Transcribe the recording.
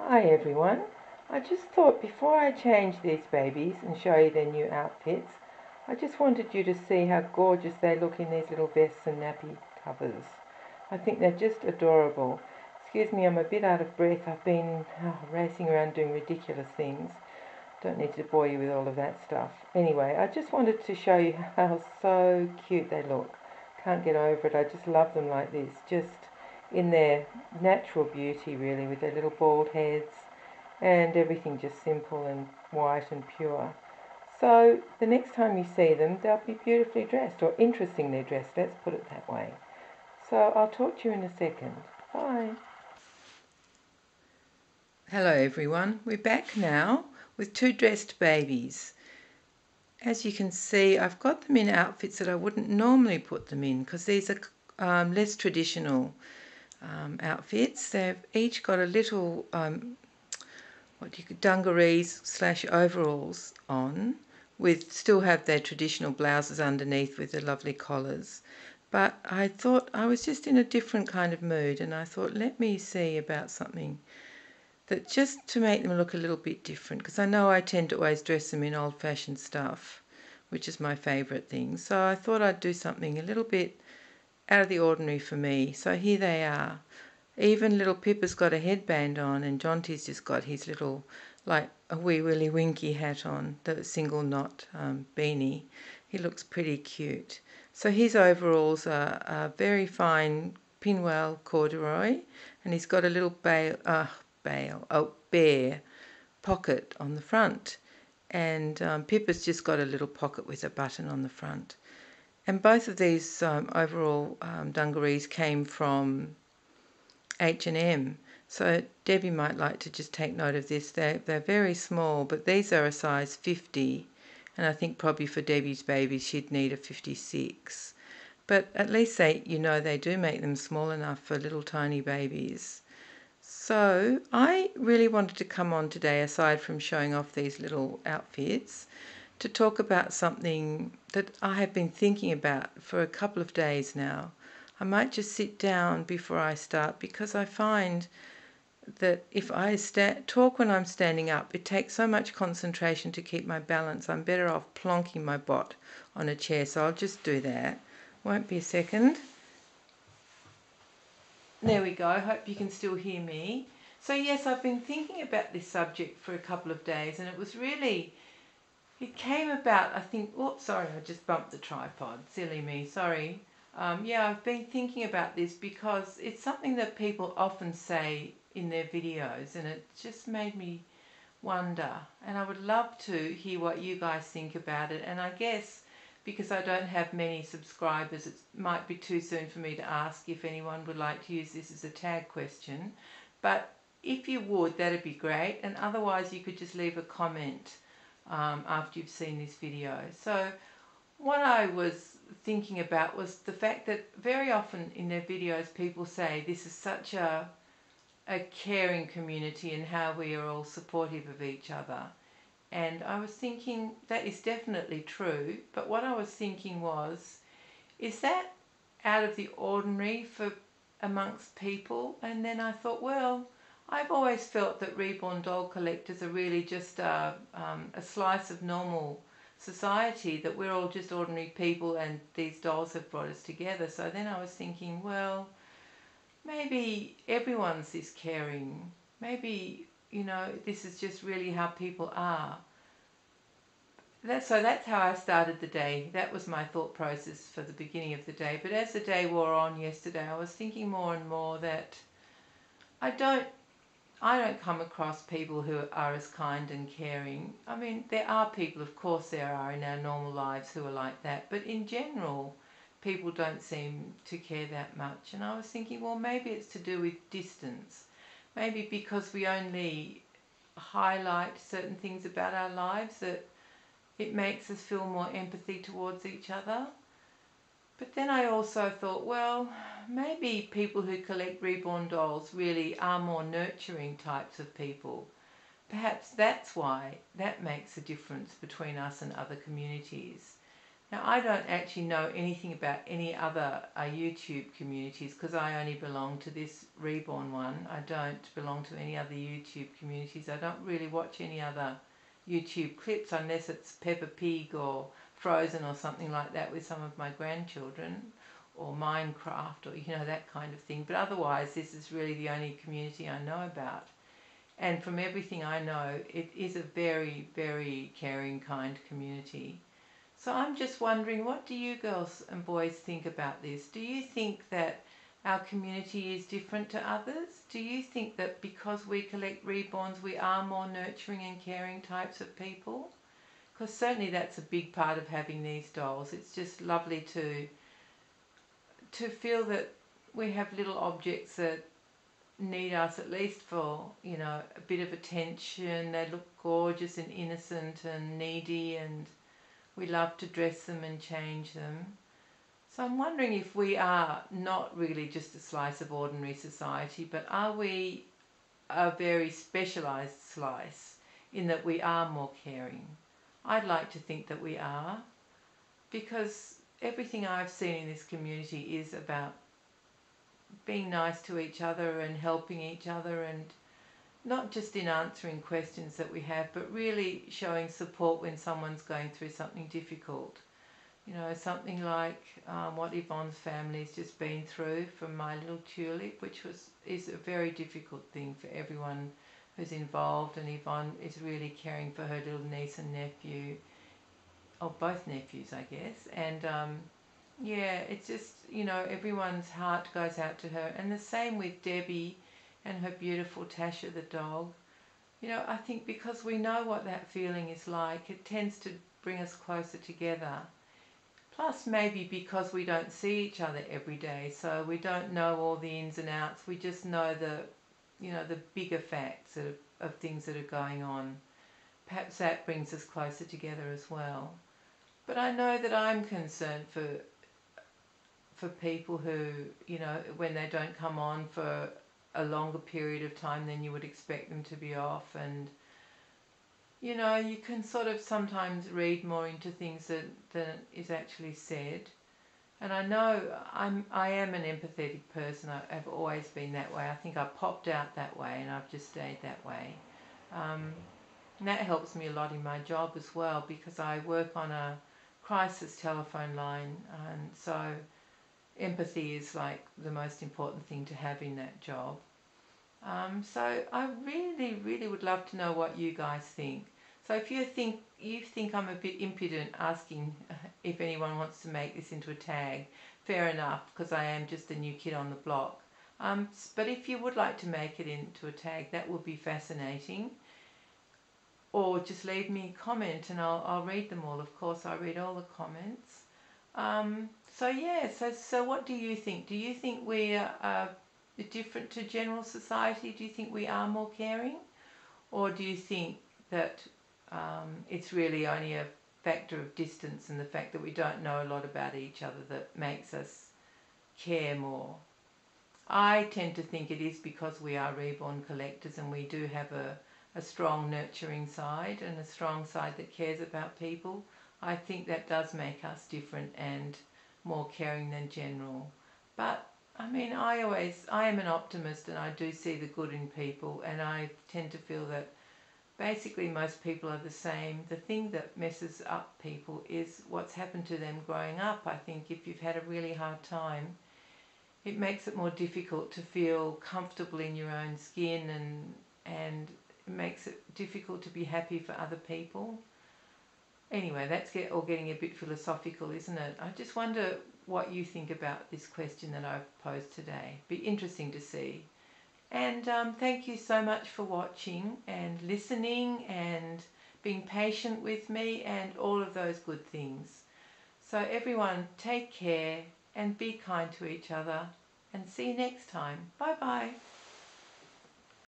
Hi everyone. I just thought before I change these babies and show you their new outfits, I just wanted you to see how gorgeous they look in these little vests and nappy covers. I think they're just adorable. Excuse me, I'm a bit out of breath. I've been racing around doing ridiculous things. Don't need to bore you with all of that stuff. Anyway, I just wanted to show you how so cute they look. Can't get over it. I just love them like this. Just in their natural beauty really, with their little bald heads and everything just simple and white and pure. So the next time you see them, they'll be beautifully dressed, or interestingly dressed, let's put it that way. So I'll talk to you in a second. Bye. Hello everyone, we're back now with two dressed babies. As you can see, I've got them in outfits that I wouldn't normally put them in because these are less traditional outfits. They've each got a little dungarees / overalls on, with still have their traditional blouses underneath with the lovely collars. But I thought I was just in a different kind of mood, and I thought let me see about something that just to make them look a little bit different, because I know I tend to always dress them in old-fashioned stuff, which is my favourite thing. So I thought I'd do something a little bit out of the ordinary for me. So here they are. Even little Pippa's got a headband on, and Jonty's just got his little, like a wee willy winky hat on, the single knot beanie. He looks pretty cute. So his overalls are a very fine pinwheel corduroy, and he's got a little bear pocket on the front, and Pippa's just got a little pocket with a button on the front. And both of these overall dungarees came from H&M. So Debbie might like to just take note of this. They're very small, but these are a size 50, and I think probably for Debbie's baby she'd need a 56. But at least they do make them small enough for little tiny babies. So I really wanted to come on today, aside from showing off these little outfits, to talk about something that I have been thinking about for a couple of days now. I might just sit down before I start, because I find that if I talk when I'm standing up, it takes so much concentration to keep my balance. I'm better off plonking my bot on a chair, so I'll just do that. Won't be a second. There we go. Hope you can still hear me. So yes, I've been thinking about this subject for a couple of days, and it came about, I think, oops, sorry, I just bumped the tripod. Silly me, sorry. Yeah, I've been thinking about this because it's something that people often say in their videos, and it just made me wonder. And I would love to hear what you guys think about it. And I guess because I don't have many subscribers, it might be too soon for me to ask if anyone would like to use this as a tag question. But if you would, that'd be great. And otherwise, you could just leave a comment after you've seen this video. So what I was thinking about was the fact that very often in their videos people say this is such a caring community and how we are all supportive of each other. And I was thinking that is definitely true, but what I was thinking was, is that out of the ordinary for amongst people? And then I thought, well, I've always felt that reborn doll collectors are really just a slice of normal society, that we're all just ordinary people and these dolls have brought us together. So then I was thinking, well, maybe everyone's this caring. Maybe, this is just really how people are. So that's how I started the day. That was my thought process for the beginning of the day. But as the day wore on yesterday, I was thinking more and more that I don't come across people who are as kind and caring. I mean, there are people, of course there are in our normal lives who are like that, but in general, people don't seem to care that much. And I was thinking, well, maybe it's to do with distance. Maybe because we only highlight certain things about our lives, that it makes us feel more empathy towards each other. But then I also thought, well, maybe people who collect reborn dolls really are more nurturing types of people. Perhaps that's why that makes a difference between us and other communities. Now, I don't actually know anything about any other YouTube communities because I only belong to this Reborn one. I don't belong to any other YouTube communities. I don't really watch any other YouTube clips unless it's Peppa Pig or Frozen or something like that with some of my grandchildren, or Minecraft, or that kind of thing. But otherwise, this is really the only community I know about. And from everything I know, it is a very, very caring, kind community. So I'm just wondering, what do you girls and boys think about this? Do you think that our community is different to others? Do you think that because we collect reborns, we are more nurturing and caring types of people? Because certainly that's a big part of having these dolls. It's just lovely to feel that we have little objects that need us, at least for a bit of attention. They look gorgeous and innocent and needy, and we love to dress them and change them. So I'm wondering if we are not really just a slice of ordinary society, but are we a very specialised slice in that we are more caring? I'd like to think that we are, because everything I've seen in this community is about being nice to each other and helping each other, and not just in answering questions that we have, but really showing support when someone's going through something difficult. Something like what Yvonne's family's just been through from My Little Tulip, which is a very difficult thing for everyone who's involved, and Yvonne is really caring for her little niece and nephew, or both nephews, I guess, and it's just, everyone's heart goes out to her, and the same with Debbie and her beautiful Tasha the dog. I think because we know what that feeling is like, it tends to bring us closer together. Plus maybe because we don't see each other every day, so we don't know all the ins and outs. We just know the bigger facts of things that are going on. Perhaps that brings us closer together as well. But I know that I'm concerned for people who, when they don't come on for a longer period of time than you would expect them to be off, and you can sort of sometimes read more into things than is actually said. And I know I am an empathetic person. I've always been that way. I think I popped out that way and I've just stayed that way. And that helps me a lot in my job as well, because I work on a crisis telephone line, and so empathy is like the most important thing to have in that job. So I really, really would love to know what you guys think. So if you think I'm a bit impudent asking if anyone wants to make this into a tag, fair enough, because I am just a new kid on the block. But if you would like to make it into a tag, that would be fascinating. Or just leave me a comment and I'll read them all. Of course, I read all the comments. So what do you think? Do you think we are different to general society? Do you think we are more caring? Or do you think that it's really only a factor of distance and the fact that we don't know a lot about each other that makes us care more? I tend to think it is because we are reborn collectors and we do have a strong nurturing side and a strong side that cares about people. I think that does make us different and more caring than general. But I mean, I am an optimist and I do see the good in people, and I tend to feel that basically most people are the same. The thing that messes up people is what's happened to them growing up. I think if you've had a really hard time, it makes it more difficult to feel comfortable in your own skin, and it makes it difficult to be happy for other people. Anyway, that's all getting a bit philosophical, isn't it? I just wonder what you think about this question that I've posed today. Be interesting to see. And thank you so much for watching and listening and being patient with me and all of those good things. So everyone, take care and be kind to each other, and see you next time. Bye bye.